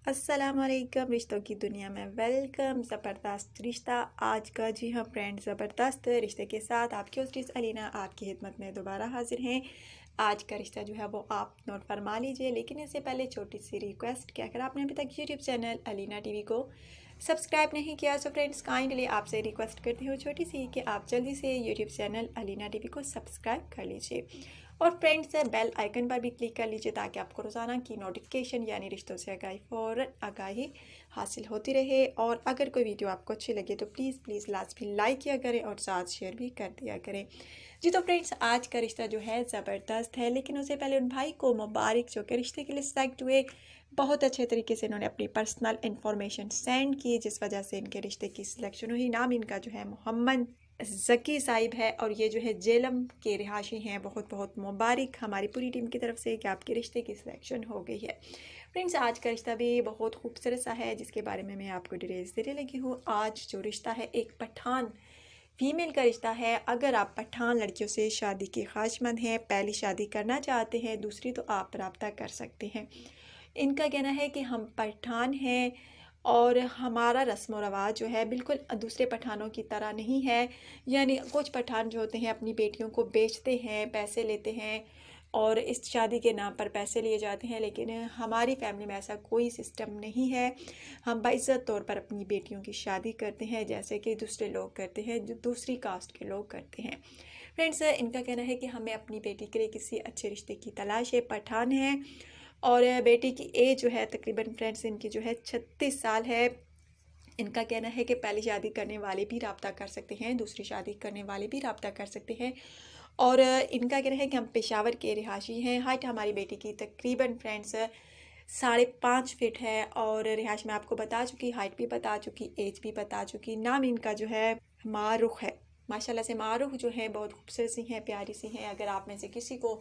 अस्सलाम वालेकुम। रिश्तों की दुनिया में वेलकम। ज़बरदस्त रिश्ता आज का, जी हाँ फ्रेंड, ज़बरदस्त रिश्ते के साथ आपकी होस्टिस अलीना आपकी खिदमत में दोबारा हाजिर हैं। आज का रिश्ता जो है वो आप नोट फरमा लीजिए, लेकिन इससे पहले छोटी सी रिक्वेस्ट कि अगर आपने अभी तक यूट्यूब चैनल अलीना टीवी को सब्सक्राइब नहीं किया तो फ्रेंड्स काइंडली आपसे रिक्वेस्ट करती हूँ छोटी सी कि आप जल्दी से यूट्यूब चैनल अलीना टीवी को सब्सक्राइब कर लीजिए और फ्रेंड्स बेल आइकन पर भी क्लिक कर लीजिए ताकि आपको रोज़ाना की नोटिफिकेशन यानी रिश्तों से फ़ौरन आगाही हासिल होती रहे। और अगर कोई वीडियो आपको अच्छी लगे तो प्लीज़ लाजमी लाइक किया करें और साथ शेयर भी कर दिया करें। जी तो फ्रेंड्स, आज का रिश्ता जो है ज़बरदस्त है, लेकिन उससे पहले उन भाई को मुबारक जो कि रिश्ते के लिए सेलेक्ट हुए। बहुत अच्छे तरीके से इन्होंने अपनी पर्सनल इन्फॉर्मेशन सेंड की, जिस वजह से इनके रिश्ते की सिलेक्शन हुई। नाम इनका जो है मोहम्मद ज़की साहिब है और ये जो है जेलम के रिहाशी हैं। बहुत बहुत मुबारक हमारी पूरी टीम की तरफ से कि आपके रिश्ते की सिलेक्शन हो गई है। फ्रेंड्स, आज का रिश्ता भी बहुत खूबसूरत सा है, जिसके बारे में मैं आपको डिटेल्स देने लगी हूँ। आज जो रिश्ता है एक पठान फीमेल का रिश्ता है। अगर आप पठान लड़कियों से शादी के ख्वाहिशमंद हैं, पहली शादी करना चाहते हैं, दूसरी तो आप रब्ता कर सकते हैं। इनका कहना है कि हम पठान हैं और हमारा रस्म व रवाज जो है बिल्कुल दूसरे पठानों की तरह नहीं है। यानी कुछ पठान जो होते हैं अपनी बेटियों को बेचते हैं, पैसे लेते हैं और इस शादी के नाम पर पैसे लिए जाते हैं, लेकिन हमारी फैमिली में ऐसा कोई सिस्टम नहीं है। हम बाइज़्ज़त तौर पर अपनी बेटियों की शादी करते हैं, जैसे कि दूसरे लोग करते हैं, जो दूसरी कास्ट के लोग करते हैं। फ्रेंड्स, इनका कहना है कि हमें अपनी बेटी के लिए किसी अच्छे रिश्ते की तलाश है। पठान है और बेटी की एज जो है तकरीबन फ्रेंड्स इनकी जो है 36 साल है। इनका कहना है कि पहली शादी करने वाले भी रब्ता कर सकते हैं, दूसरी शादी करने वाले भी रब्ता कर सकते हैं। और इनका कहना है कि हम पेशावर के रिहाशी हैं। हाइट हमारी बेटी की तकरीबन फ्रेंड्स 5.5 फीट है और रिहाश में आपको बता चुकी, हाइट भी बता चुकी, एज भी बता चुकी। नाम इनका जो है मारुख है। माशाल्लाह से मारुख जो है बहुत खूबसूरत सी हैं, प्यारी सी हैं। अगर आप में से किसी को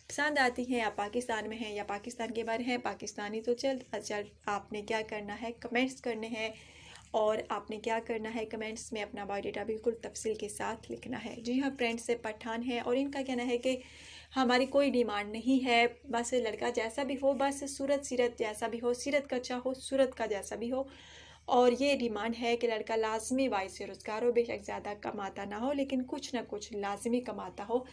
पसंद आती हैं, आप पाकिस्तान में हैं या पाकिस्तान के बारे हैं पाकिस्तानी, तो जल्द आपने क्या करना है, कमेंट्स करने हैं। और आपने क्या करना है, कमेंट्स में अपना बायोडाटा बिल्कुल तफसील के साथ लिखना है। जी हाँ फ्रेंड्स, से पठान है और इनका कहना है कि हमारी कोई डिमांड नहीं है, बस लड़का जैसा भी हो, बस सूरत सीरत जैसा भी हो, सीरत का अच्छा हो, सूरत का जैसा भी हो। और ये डिमांड है कि लड़का लाजमी वाई से रोज़गार हो, बेशक ज़्यादा कमाता ना हो लेकिन कुछ ना कुछ लाजमी कमाता हो,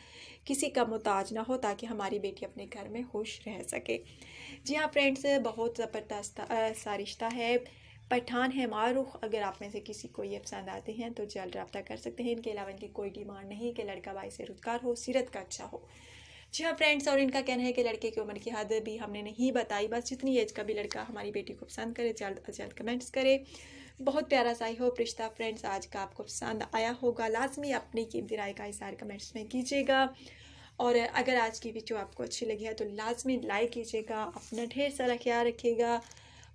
किसी का मुताज ना हो, ताकि हमारी बेटी अपने घर में खुश रह सके। जी हाँ फ्रेंड्स, बहुत ज़बरदस्त सा रिश्ता है। पठान है मारूख। अगर आप में से किसी को ये पसंद आते हैं तो जल्द रब्ता कर सकते हैं। इनके अलावा इनकी कोई डिमांड नहीं कि लड़का भाई से रोज़गार हो, सीरत का अच्छा हो। जी हाँ फ्रेंड्स, और इनका कहना है कि लड़के की उम्र की हद भी हमने नहीं बताई, बस जितनी एज का भी लड़का हमारी बेटी को पसंद करे जल्द अज जल्द कमेंट्स करे। बहुत प्यारा सा आई होप रिश्ता फ्रेंड्स आज का आपको पसंद आया होगा। लाजमी अपनी कीमती राय का इज़हार कमेंट्स में कीजिएगा और अगर आज की वीडियो आपको अच्छी लगी है तो लाजमी लाइक कीजिएगा। अपना ढेर सारा ख्याल रखिएगा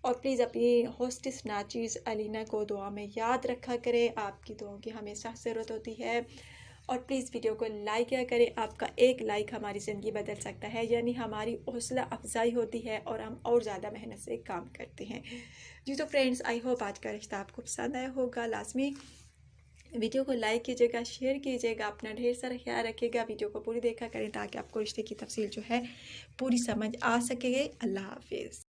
और प्लीज़ अपनी होस्टिस नाचीज़ अलीना को दुआ में याद रखा करें। आपकी दुआओं की हमेशा ज़रूरत होती है और प्लीज़ वीडियो को लाइक किया करें। आपका एक लाइक हमारी ज़िंदगी बदल सकता है, यानी हमारी हौसला अफजाई होती है और हम और ज़्यादा मेहनत से काम करते हैं। जी तो फ्रेंड्स, आई होप आज का रिश्ता आपको पसंद आया होगा। लाजमी वीडियो को लाइक कीजिएगा, शेयर कीजिएगा, अपना ढेर सारा ख्याल रखिएगा। वीडियो को पूरी देखा करें ताकि आपको रिश्ते की तफसील जो है पूरी समझ आ सके। अल्लाह हाफिज़।